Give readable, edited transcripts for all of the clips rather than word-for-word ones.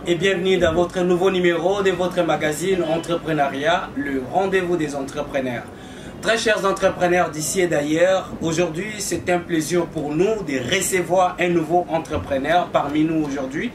et bienvenue dans votre nouveau numéro de votre magazine Entrepreneuriat, le rendez-vous des entrepreneurs. Très chers entrepreneurs d'ici et d'ailleurs, aujourd'hui c'est un plaisir pour nous de recevoir un nouveau entrepreneur parmi nous aujourd'hui,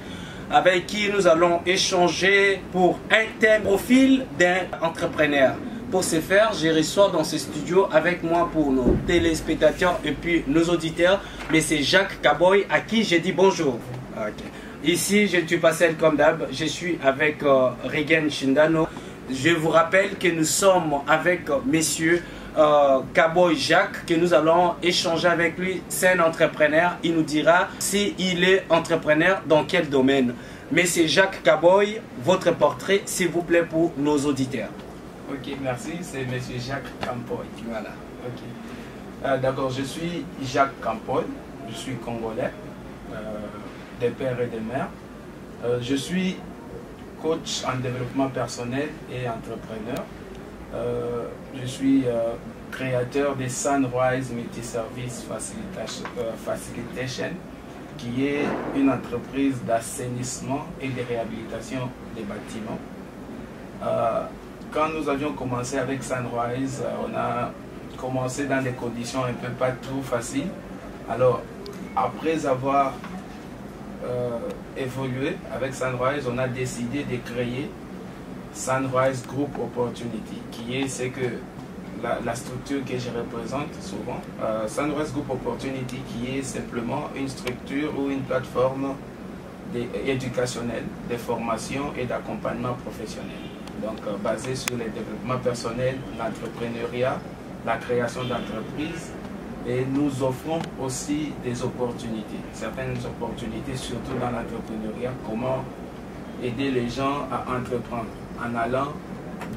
avec qui nous allons échanger pour un thème profil d'un entrepreneur. Pour ce faire, je reçois dans ce studio avec moi pour nos téléspectateurs et puis nos auditeurs, mais c'est Jacques Kaboy à qui j'ai dit bonjour. Okay. Ici, je ne suis pas seul comme d'hab, je suis avec Regan Chindano. Je vous rappelle que nous sommes avec messieurs Kaboy Jacques, que nous allons échanger avec lui. C'est un entrepreneur, il nous dira s'il est entrepreneur dans quel domaine. Mais c'est Jacques Kaboy, votre portrait s'il vous plaît pour nos auditeurs. Ok, merci, c'est monsieur Jacques Kampoy. Voilà. Ok. D'accord, je suis Jacques Kampoy, je suis congolais, des pères et des mères. Je suis coach en développement personnel et entrepreneur. Je suis créateur des Sunrise Multi-Service Facilitation, qui est une entreprise d'assainissement et de réhabilitation des bâtiments. Quand nous avions commencé avec Sunrise, on a commencé dans des conditions un peu pas trop faciles. Alors, après avoir évolué avec Sunrise, on a décidé de créer Sunrise Group Opportunity, qui est ce que la structure que je représente souvent. Sunrise Group Opportunity, qui est simplement une structure ou une plateforme éducationnelle de formation et d'accompagnement professionnel. Donc basée sur le développement personnel, l'entrepreneuriat, la création d'entreprises, et nous offrons aussi des opportunités, certaines opportunités, surtout dans l'entrepreneuriat, comment aider les gens à entreprendre en allant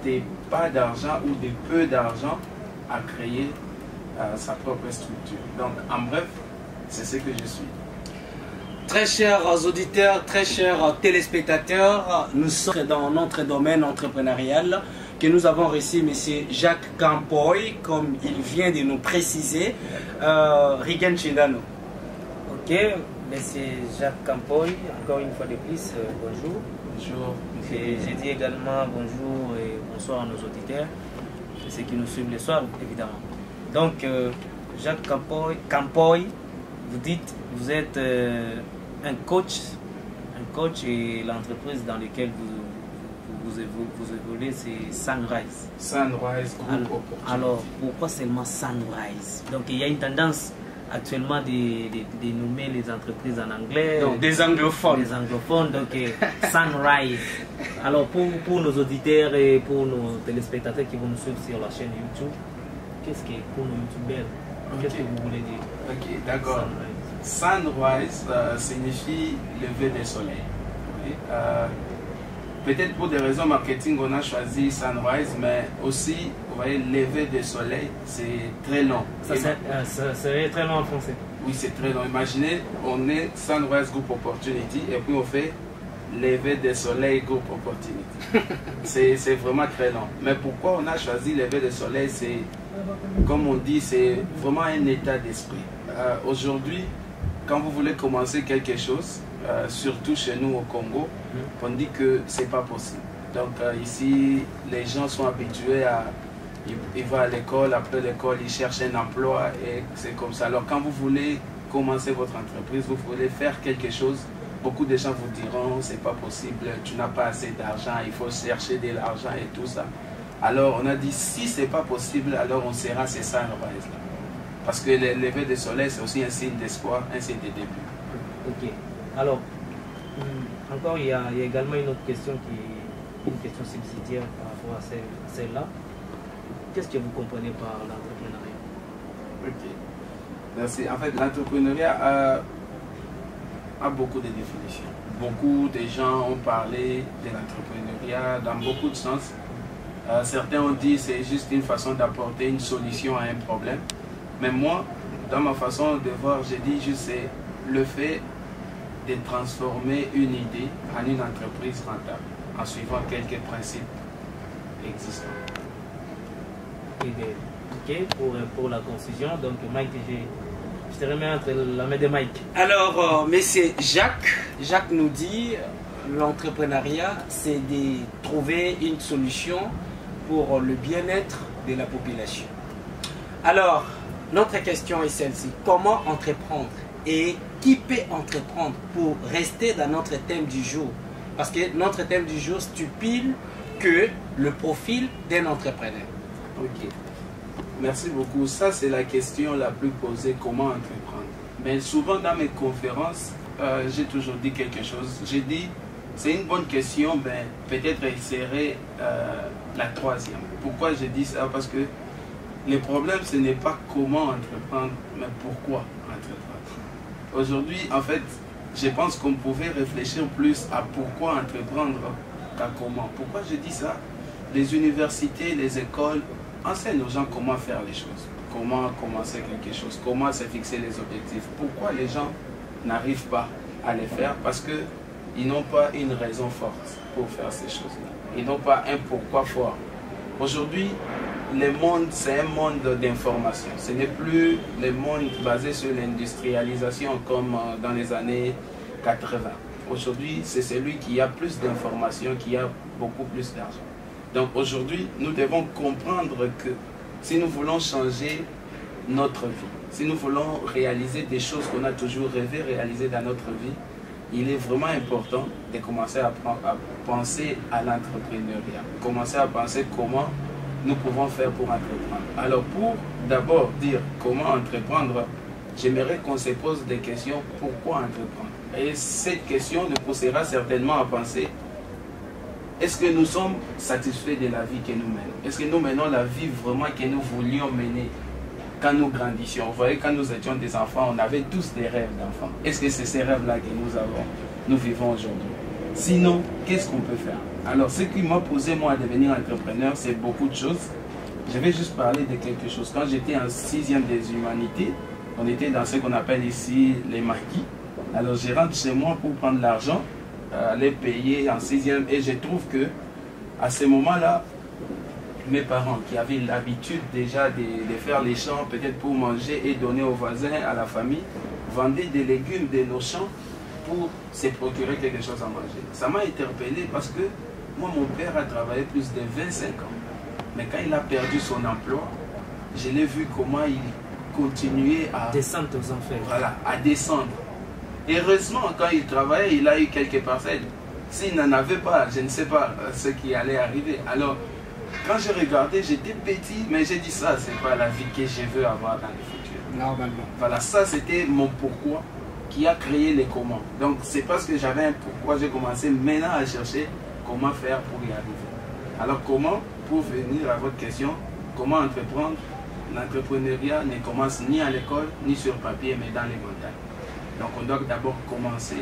des pas d'argent ou des peu d'argent à créer sa propre structure. Donc en bref, c'est ce que je suis. Très chers auditeurs, très chers téléspectateurs, nous sommes dans notre domaine entrepreneurial que nous avons reçu M. Jacques Kampoy, comme il vient de nous préciser, Regan Chindano. Ok, M. Jacques Kampoy, encore une fois de plus, bonjour. Bonjour. Et j'ai dit également bonjour et bonsoir à nos auditeurs, ceux qui nous suivent le soir, évidemment. Donc, Jacques Kampoy, vous dites, vous êtes un coach et l'entreprise dans laquelle vous évoluez, c'est Sunrise. Sunrise Group Opportunity. Alors, pourquoi seulement Sunrise? Donc, il y a une tendance actuellement de nommer les entreprises en anglais. Donc, des anglophones. Des anglophones, donc Sunrise. Alors, pour nos auditeurs et pour nos téléspectateurs qui vont nous suivre sur la chaîne YouTube, qu'est-ce que pour nos youtubeurs, qu'est-ce que vous voulez dire? Ok, d'accord. Sunrise signifie lever du soleil. Oui. Peut-être pour des raisons marketing, on a choisi Sunrise, mais aussi, vous voyez, lever du soleil, c'est très long. Ça serait très long en français. Oui, c'est très long. Imaginez, on est Sunrise Group Opportunity et puis on fait lever du soleil Group Opportunity. C'est vraiment très long. Mais pourquoi on a choisi lever du soleil? C'est, comme on dit, c'est vraiment un état d'esprit. Aujourd'hui, quand vous voulez commencer quelque chose, surtout chez nous au Congo, on dit que c'est pas possible. Donc ici, les gens sont habitués à... Ils vont à l'école, après l'école, ils cherchent un emploi et c'est comme ça. Alors quand vous voulez commencer votre entreprise, vous voulez faire quelque chose, beaucoup de gens vous diront c'est pas possible, tu n'as pas assez d'argent, il faut chercher de l'argent et tout ça. Alors on a dit si c'est pas possible, alors on sera c'est ça là. Parce que le lever du soleil, c'est aussi un signe d'espoir, un signe de début. Ok. Alors, encore, il y a également une autre question une question subsidiaire par rapport à celle-là. Qu'est-ce que vous comprenez par l'entrepreneuriat? Ok. Merci. En fait, l'entrepreneuriat a beaucoup de définitions. Beaucoup de gens ont parlé de l'entrepreneuriat dans beaucoup de sens. Certains ont dit que c'est juste une façon d'apporter une solution à un problème. Mais moi, dans ma façon de voir, j'ai dit juste c'est le fait de transformer une idée en une entreprise rentable en suivant quelques principes existants. Ok, pour la concision, donc Mike, je te remets entre la main de Mike. Alors, mais c'est Jacques nous dit l'entrepreneuriat, c'est de trouver une solution pour le bien-être de la population. Alors, notre question est celle-ci. Comment entreprendre et qui peut entreprendre pour rester dans notre thème du jour? Parce que notre thème du jour stipule que le profil d'un entrepreneur. Ok. Merci beaucoup. Ça, c'est la question la plus posée, comment entreprendre. Mais souvent, dans mes conférences, j'ai toujours dit quelque chose. J'ai dit, c'est une bonne question, mais peut-être elle serait la troisième. Pourquoi j'ai dit ça? Parce que le problème, ce n'est pas comment entreprendre, mais pourquoi entreprendre. Aujourd'hui, en fait, je pense qu'on pouvait réfléchir plus à pourquoi entreprendre qu'à comment. Pourquoi je dis ça? Les universités, les écoles enseignent aux gens comment faire les choses, comment commencer quelque chose, comment se fixer les objectifs. Pourquoi les gens n'arrivent pas à les faire? Parce qu'ils n'ont pas une raison forte pour faire ces choses-là. Ils n'ont pas un pourquoi fort. Aujourd'hui, le monde, c'est un monde d'information. Ce n'est plus le monde basé sur l'industrialisation comme dans les années 80. Aujourd'hui, c'est celui qui a plus d'informations, qui a beaucoup plus d'argent. Donc aujourd'hui, nous devons comprendre que si nous voulons changer notre vie, si nous voulons réaliser des choses qu'on a toujours rêvé réaliser dans notre vie, il est vraiment important de commencer à penser à l'entrepreneuriat, commencer à penser comment nous pouvons faire pour entreprendre. Alors pour d'abord dire comment entreprendre, j'aimerais qu'on se pose des questions, pourquoi entreprendre? Et cette question nous poussera certainement à penser, est-ce que nous sommes satisfaits de la vie que nous menons? Est-ce que nous menons la vie vraiment que nous voulions mener quand nous grandissions? Vous voyez, quand nous étions des enfants, on avait tous des rêves d'enfants. Est-ce que c'est ces rêves-là que nous vivons aujourd'hui? Sinon, qu'est-ce qu'on peut faire? Alors, ce qui m'a posé, moi, à devenir entrepreneur, c'est beaucoup de choses. Je vais juste parler de quelque chose. Quand j'étais en 6e des humanités, on était dans ce qu'on appelle ici les maquis. Alors, je rentre chez moi pour prendre l'argent, aller payer en 6e. Et je trouve que à ce moment-là, mes parents qui avaient l'habitude déjà de faire les champs, peut-être pour manger et donner aux voisins, à la famille, vendaient des légumes de nos champs pour se procurer quelque chose à manger. Ça m'a interpellé parce que moi, mon père a travaillé plus de 25 ans. Mais quand il a perdu son emploi, je l'ai vu comment il continuait à descendre aux enfers. Voilà, à descendre. Heureusement, quand il travaillait, il a eu quelques parcelles. S'il n'en avait pas, je ne sais pas ce qui allait arriver. Alors, quand je regardais, j'étais petit, mais j'ai dit ça, c'est pas la vie que je veux avoir dans le futur. Normalement. Voilà, ça c'était mon pourquoi qui a créé les comment. Donc, c'est parce que j'avais un pourquoi, j'ai commencé maintenant à chercher comment faire pour y arriver. Alors, comment, pour venir à votre question, comment entreprendre? L'entrepreneuriat ne commence ni à l'école, ni sur papier, mais dans les montagnes. Donc, on doit d'abord commencer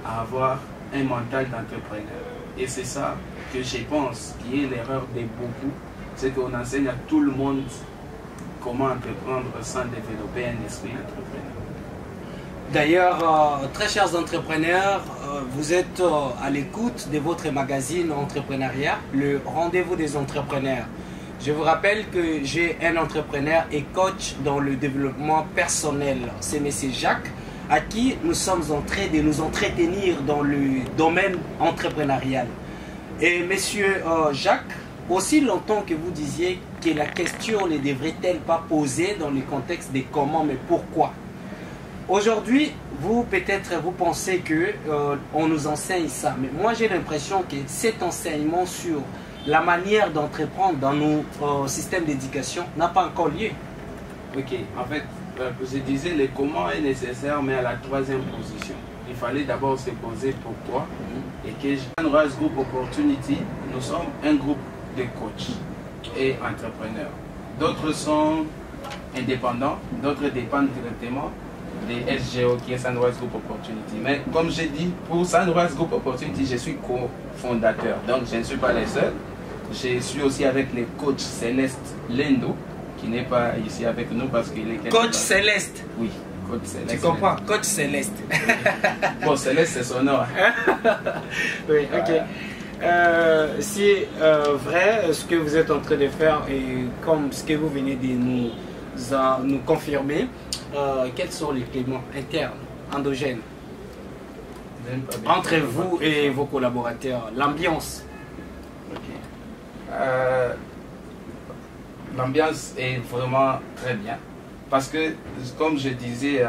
à avoir un mental d'entrepreneur. Et c'est ça que je pense qui est l'erreur de beaucoup, c'est qu'on enseigne à tout le monde comment entreprendre sans développer un esprit entrepreneur. D'ailleurs, très chers entrepreneurs, vous êtes à l'écoute de votre magazine Entrepreneuriat, le rendez-vous des entrepreneurs. Je vous rappelle que j'ai un entrepreneur et coach dans le développement personnel. C'est M. Jacques, à qui nous sommes en train de nous entretenir dans le domaine entrepreneurial. Et M. Jacques, aussi longtemps que vous disiez que la question ne devrait-elle pas poser dans le contexte de comment, mais pourquoi? Aujourd'hui, vous peut-être vous pensez que on nous enseigne ça, mais moi j'ai l'impression que cet enseignement sur la manière d'entreprendre dans nos systèmes d'éducation n'a pas encore lieu. Ok, en fait, je disais le comment est nécessaire, mais à la troisième position. Il fallait d'abord se poser pourquoi. Et que Sunrise Group Opportunity, nous sommes un groupe de coachs et entrepreneurs. D'autres sont indépendants, d'autres dépendent directement des SGO qui est Sunrise Group Opportunity. Mais comme j'ai dit, pour Sunrise Group Opportunity, je suis cofondateur. Donc je ne suis pas le seul. Je suis aussi avec le coach Céleste Lendo, qui n'est pas ici avec nous parce qu'il est... Coach Céleste? Oui, coach Céleste. Tu comprends? Coach Céleste. Bon, Céleste, c'est son nom. Oui, ok. Si vrai, ce que vous êtes en train de faire et comme ce que vous venez de nous confirmer, quels sont les cléments internes, endogènes? Entre vous et vos collaborateurs, l'ambiance. Ok. L'ambiance est vraiment très bien. Parce que, comme je disais,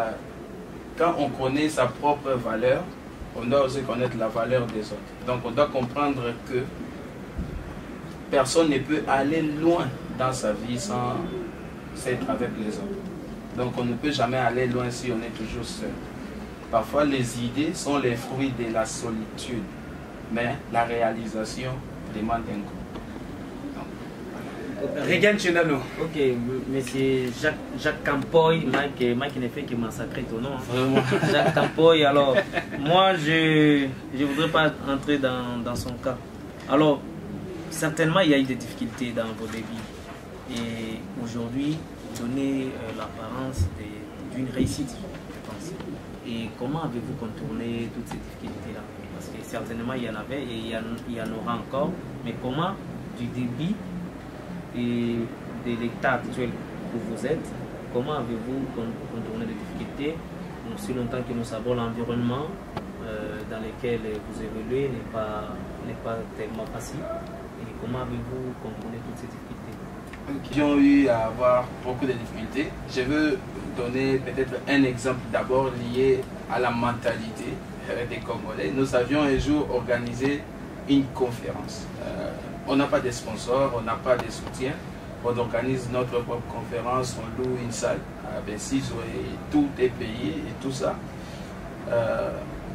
quand on connaît sa propre valeur, on doit aussi connaître la valeur des autres. Donc on doit comprendre que personne ne peut aller loin dans sa vie sans être avec les autres. Donc on ne peut jamais aller loin si on est toujours seul. Parfois les idées sont les fruits de la solitude, mais la réalisation demande un coup. Regan Chenano. Ok, monsieur Jacques Campoy, Mike ne fait que massacrer ton nom. Vraiment. Jacques Campoy, alors, moi, je ne voudrais pas entrer dans son cas. Alors, certainement, il y a eu des difficultés dans vos débuts. Et aujourd'hui, donner l'apparence d'une réussite, je pense. Et comment avez-vous contourné toutes ces difficultés-là? Parce que certainement, il y en avait et il y en aura encore. Mais comment, du début et de l'état actuel où vous êtes, comment avez-vous contourné les difficultés? Aussi longtemps que nous savons l'environnement dans lequel vous évoluez n'est pas tellement facile. Et comment avez-vous contourné toutes ces difficultés? Qui ont eu à avoir beaucoup de difficultés. Je veux donner peut-être un exemple d'abord lié à la mentalité des Congolais. Nous avions un jour organisé une conférence. On n'a pas de sponsors, on n'a pas de soutien. On organise notre propre conférence, on loue une salle à Bessiso et tout est payé et tout ça.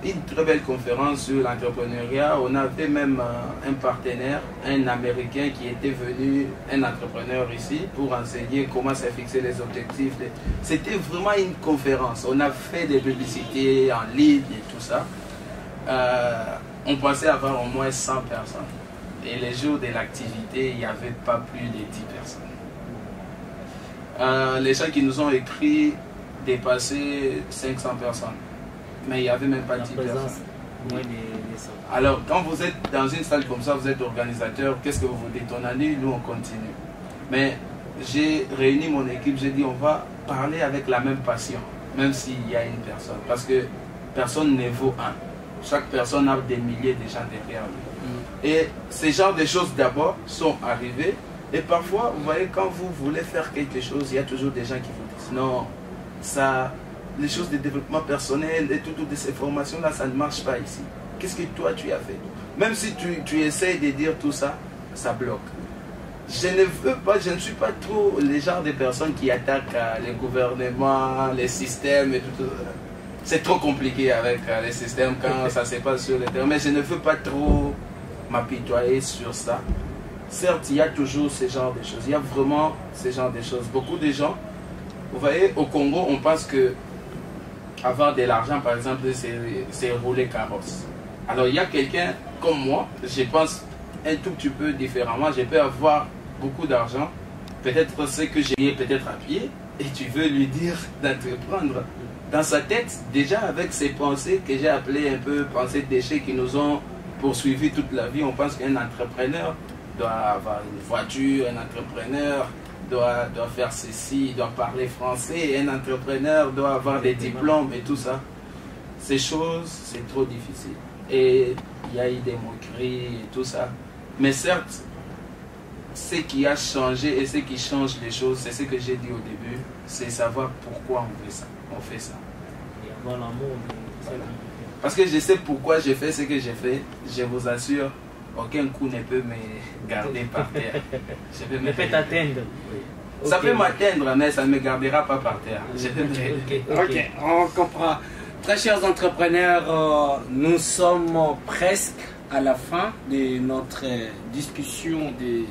Une très belle conférence sur l'entrepreneuriat. On avait même un partenaire, un Américain qui était venu, un entrepreneur ici, pour enseigner comment se fixer les objectifs. C'était vraiment une conférence. On a fait des publicités en ligne et tout ça. On pensait avoir au moins 100 personnes. Et les jours de l'activité, il n'y avait pas plus de 10 personnes. Les gens qui nous ont écrit dépassaient 500 personnes. Mais il n'y avait même pas 10 personnes. Alors, quand vous êtes dans une salle comme ça, vous êtes organisateur, qu'est-ce que vous vous dites? On annule, nous on continue. Mais j'ai réuni mon équipe, j'ai dit on va parler avec la même passion, même s'il y a une personne. Parce que personne ne vaut un. Chaque personne a des milliers de gens derrière lui. Et ces genres de choses d'abord sont arrivées. Et parfois, vous voyez, quand vous voulez faire quelque chose, il y a toujours des gens qui vous disent non, ça, les choses de développement personnel et toutes ces formations-là, ça ne marche pas ici. Qu'est-ce que toi tu as fait? Même si tu essayes de dire tout ça, ça bloque. Je ne suis pas trop les genres de personnes qui attaquent les gouvernements, les systèmes et tout. C'est trop compliqué avec les systèmes quand ça se passe sur le terrain. Mais je ne veux pas trop m'apitoyer sur ça. Certes, il y a toujours ce genre de choses. Il y a vraiment ce genre de choses. Beaucoup de gens, vous voyez, au Congo, on pense que avoir de l'argent, par exemple, c'est rouler carrosse. Alors, il y a quelqu'un comme moi, je pense un tout petit peu différemment. Je peux avoir beaucoup d'argent. Peut-être ce que j'ai peut-être à pied. Et tu veux lui dire d'entreprendre. Dans sa tête, déjà avec ces pensées que j'ai appelées un peu pensées déchets qui nous ont poursuivis toute la vie, on pense qu'un entrepreneur doit avoir une voiture, un entrepreneur doit faire ceci, doit parler français, un entrepreneur doit avoir des diplômes et tout ça. Ces choses, c'est trop difficile. Et il y a eu des moqueries et tout ça. Mais certes, ce qui a changé et ce qui change les choses, c'est ce que j'ai dit au début, c'est savoir pourquoi on fait ça. Et avoir l'amour. Voilà. Parce que je sais pourquoi j'ai fait ce que j'ai fait. Je vous assure, aucun coup ne peut me garder par terre. Ne peut t'atteindre. Ça peut m'atteindre, mais ça ne me gardera pas par terre. Ok, on comprend. Très chers entrepreneurs, nous sommes presque à la fin de notre discussion de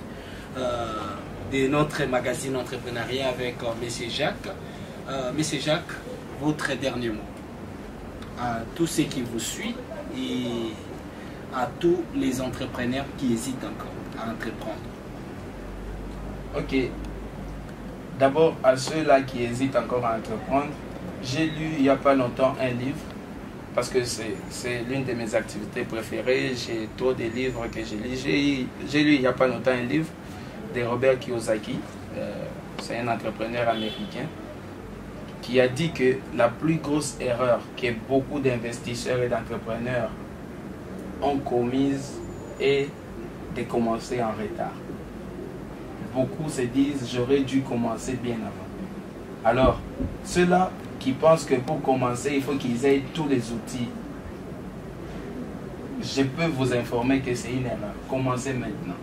notre magazine Entrepreneuriat avec M. Jacques. Monsieur Jacques, votre dernier mot à tous ceux qui vous suivent et à tous les entrepreneurs qui hésitent encore à entreprendre. Ok. D'abord, à ceux-là qui hésitent encore à entreprendre, j'ai lu il n'y a pas longtemps un livre, parce que c'est l'une de mes activités préférées. J'ai trop de livres que je lis. J'ai lu il n'y a pas longtemps un livre de Robert Kiyosaki. C'est un entrepreneur américain qui a dit que la plus grosse erreur que beaucoup d'investisseurs et d'entrepreneurs ont commise est de commencer en retard. Beaucoup se disent, j'aurais dû commencer bien avant. Alors, ceux-là qui pensent que pour commencer, il faut qu'ils aient tous les outils, je peux vous informer que c'est une erreur. Commencez maintenant.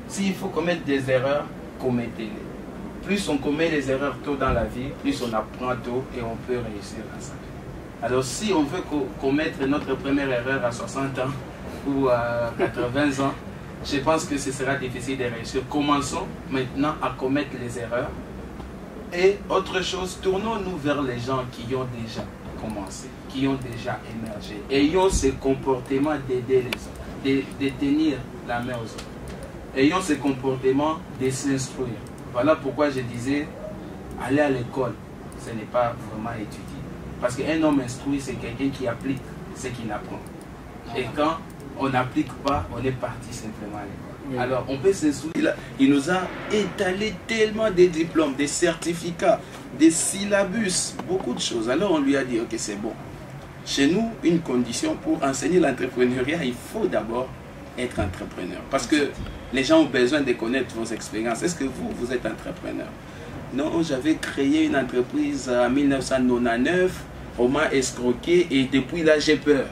S'il faut commettre des erreurs, commettez-les. Plus on commet des erreurs tôt dans la vie, plus on apprend tôt et on peut réussir à ça. Alors si on veut commettre notre première erreur à 60 ans ou à 80 ans, je pense que ce sera difficile de réussir. Commençons maintenant à commettre les erreurs. Et autre chose, tournons-nous vers les gens qui ont déjà commencé, qui ont déjà émergé. Ayons ce comportement d'aider les autres, de tenir la main aux autres. Ayons ce comportement de s'instruire. Voilà pourquoi je disais, aller à l'école, ce n'est pas vraiment étudier. Parce qu'un homme instruit, c'est quelqu'un qui applique ce qu'il apprend. Et quand on n'applique pas, on est parti simplement à l'école. Oui. Alors, on peut s'instruire. Il nous a étalé tellement de diplômes, des certificats, des syllabus, beaucoup de choses. Alors, on lui a dit, ok, c'est bon. Chez nous, une condition pour enseigner l'entrepreneuriat, il faut d'abord être entrepreneur. Parce que les gens ont besoin de connaître vos expériences. Est-ce que vous êtes entrepreneur? Non, j'avais créé une entreprise en 1999, on m'a escroqué et depuis là j'ai peur.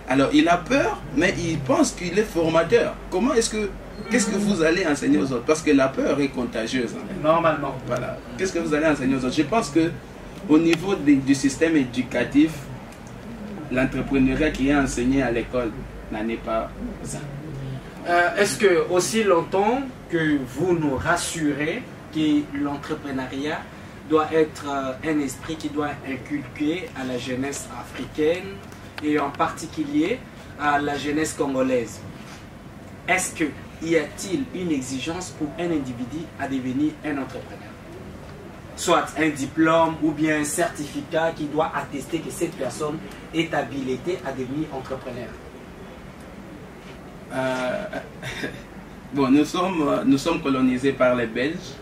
Alors il a peur, mais il pense qu'il est formateur. Comment est-ce que, qu'est-ce que vous allez enseigner aux autres? Parce que la peur est contagieuse. Normalement. Voilà. Qu'est-ce que vous allez enseigner aux autres? Je pense que au niveau du système éducatif, l'entrepreneuriat qui est enseigné à l'école n'en est pas ça. Est-ce que aussi longtemps que vous nous rassurez que l'entrepreneuriat doit être un esprit qui doit inculquer à la jeunesse africaine et en particulier à la jeunesse congolaise? Est-ce qu'il y a-t-il une exigence pour un individu à devenir un entrepreneur? Soit un diplôme ou bien un certificat qui doit attester que cette personne est habilitée à devenir entrepreneur? Bon, nous sommes colonisés par les Belges.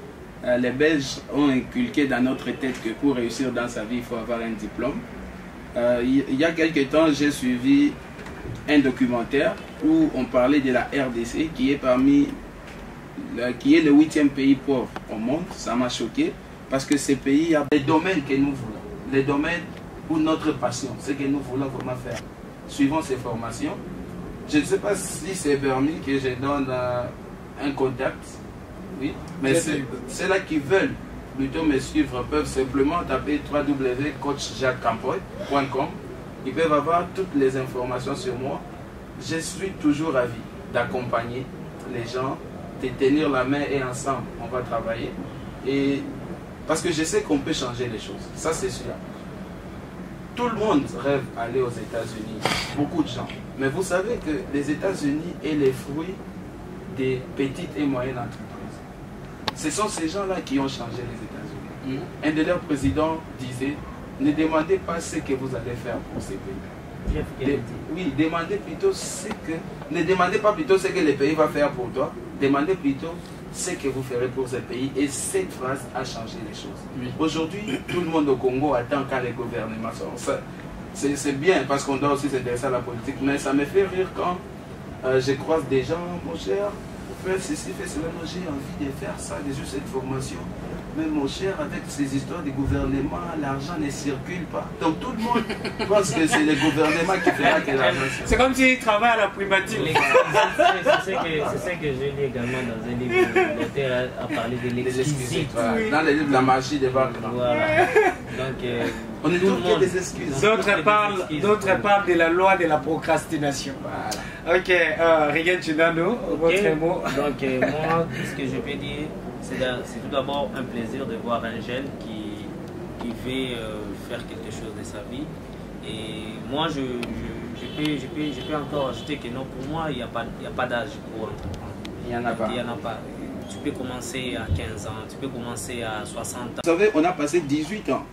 Les Belges ont inculqué dans notre tête que pour réussir dans sa vie, il faut avoir un diplôme. Il y a quelques temps, j'ai suivi un documentaire où on parlait de la RDC, qui est le 8e pays pauvre au monde. Ça m'a choqué parce que ce pays a des domaines que nous voulons, les domaines où notre passion, ce que nous voulons vraiment faire. Suivant ces formations, je ne sais pas si c'est permis que je donne un contact, oui, mais ceux-là qui veulent plutôt me suivre peuvent simplement taper www.coachjacquescampoy.com. Ils peuvent avoir toutes les informations sur moi. Je suis toujours ravi d'accompagner les gens, de tenir la main et ensemble, on va travailler. Et parce que je sais qu'on peut changer les choses, ça c'est sûr. Tout le monde rêve d'aller aux États-Unis, beaucoup de gens. Mais vous savez que les États-Unis est les fruits des petites et moyennes entreprises. Ce sont ces gens-là qui ont changé les États-Unis. Un de leurs présidents disait, ne demandez pas ce que vous allez faire pour ces pays. Oui, demandez plutôt ce que... Ne demandez pas plutôt ce que le pays va faire pour toi, demandez plutôt ce que vous ferez pour ce pays. Et cette phrase a changé les choses. Aujourd'hui, tout le monde au Congo attend quand les gouvernements sortent. C'est bien parce qu'on doit aussi s'intéresser à la politique, mais ça me fait rire quand je croise des gens, mon cher, fais ceci, fais cela, j'ai envie de faire ça, de juste cette formation. Mais mon cher, avec ces histoires du gouvernement, l'argent ne circule pas. Donc tout le monde pense que c'est le gouvernement qui fera que l'argent circule. C'est comme s'il travaille à la primature. C'est ce que j'ai lu également dans un livre. L'auteur a parlé de l'exquisite. Voilà. Dans le livre de la magie des vagues. Voilà. Donc, on est tous des excuses. D'autres parlent de la loi de la procrastination. Voilà. Ok, Regan Chidano, votre mot. Donc moi, ce que je peux dire, c'est tout d'abord un plaisir de voir un jeune qui veut faire quelque chose de sa vie. Et moi, je peux encore ajouter que non, pour moi, il n'y a pas d'âge pour entreprendre. Il n'y en a pas. Il n'y en a pas. Tu peux commencer à 15 ans, tu peux commencer à 60 ans. Vous savez, on a passé 18 ans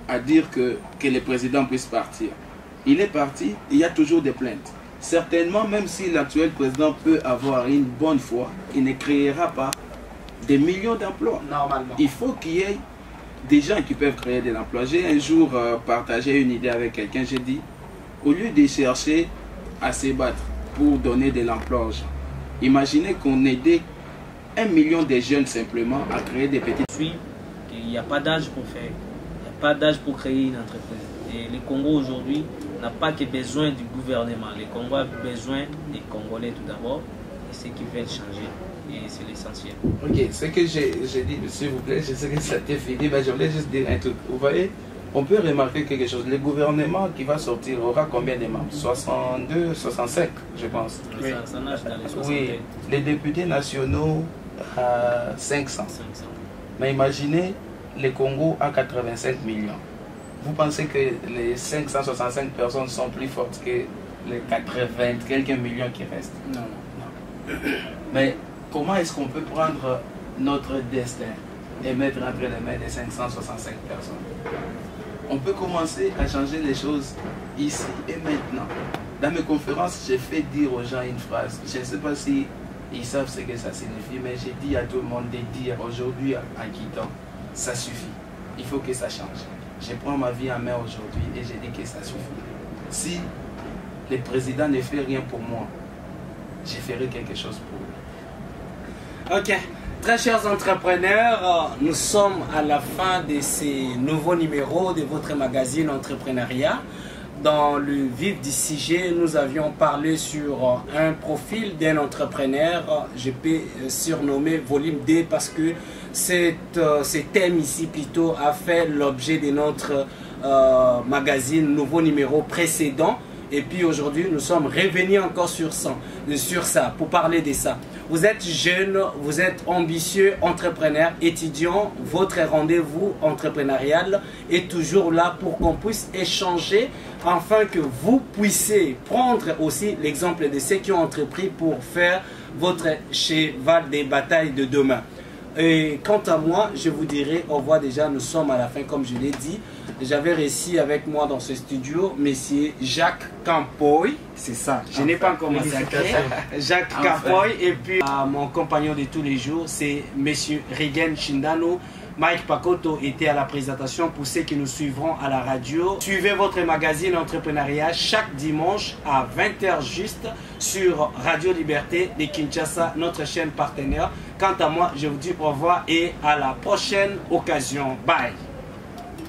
à dire que le président puisse partir. Il est parti, il y a toujours des plaintes. Certainement, même si l'actuel président peut avoir une bonne foi, il ne créera pas des millions d'emplois. Normalement. Il faut qu'il y ait des gens qui peuvent créer de l'emploi. J'ai un jour partagé une idée avec quelqu'un, j'ai dit, au lieu de chercher à se battre pour donner de l'emploi aux gens, imaginez qu'on aidait 1 million de jeunes simplement à créer des petites... Il n'y a pas d'âge pour faire, il n'y a pas d'âge pour créer une entreprise. Et le Congo aujourd'hui n'a pas que besoin du gouvernement. Le Congo a besoin des Congolais tout d'abord, et ceux qui veulent changer. Et c'est l'essentiel. Ok, ce que j'ai dit, s'il vous plaît, je sais que ça t'est fini, mais je voulais juste dire un truc. Vous voyez, on peut remarquer quelque chose. Le gouvernement qui va sortir aura combien de membres? 62, 65, je pense. Oui. Ça nage dans les 60. Oui, les députés nationaux, 500. Mais imaginez, le Congo a 85 millions. Vous pensez que les 565 personnes sont plus fortes que les 80 quelques millions qui restent? Non. Mais comment est-ce qu'on peut prendre notre destin et mettre entre les mains des 565 personnes? On peut commencer à changer les choses ici et maintenant. Dans mes conférences, j'ai fait dire aux gens une phrase. Je ne sais pas si ils savent ce que ça signifie, mais j'ai dit à tout le monde de dire aujourd'hui à quittant, ça suffit. Il faut que ça change. Je prends ma vie en main aujourd'hui et j'ai dit que ça suffit. Si le président ne fait rien pour moi, je ferai quelque chose pour lui. Ok, très chers entrepreneurs, nous sommes à la fin de ces nouveaux numéros de votre magazine Entrepreneuriat. Dans le vif du sujet, nous avions parlé sur un profil d'un entrepreneur, je peux surnommer volume D parce que ce thème ici plutôt a fait l'objet de notre magazine nouveau numéro précédent. Et puis aujourd'hui, nous sommes revenus encore sur ça, pour parler de ça. Vous êtes jeune, vous êtes ambitieux, entrepreneur, étudiant, votre rendez-vous entrepreneurial est toujours là pour qu'on puisse échanger, afin que vous puissiez prendre aussi l'exemple de ceux qui ont entrepris pour faire votre cheval des batailles de demain. Et quant à moi, je vous dirai au revoir déjà, nous sommes à la fin comme je l'ai dit. J'avais réussi avec moi dans ce studio, monsieur Jacques Campoy, c'est ça, je n'ai pas encore massacré, Jacques Campoy, et puis mon compagnon de tous les jours, c'est monsieur Rigen Chindano. Mike Pakoto était à la présentation pour ceux qui nous suivront à la radio. Suivez votre magazine Entrepreneuriat chaque dimanche à 20h juste sur Radio Liberté de Kinshasa, notre chaîne partenaire. Quant à moi, je vous dis au revoir et à la prochaine occasion. Bye!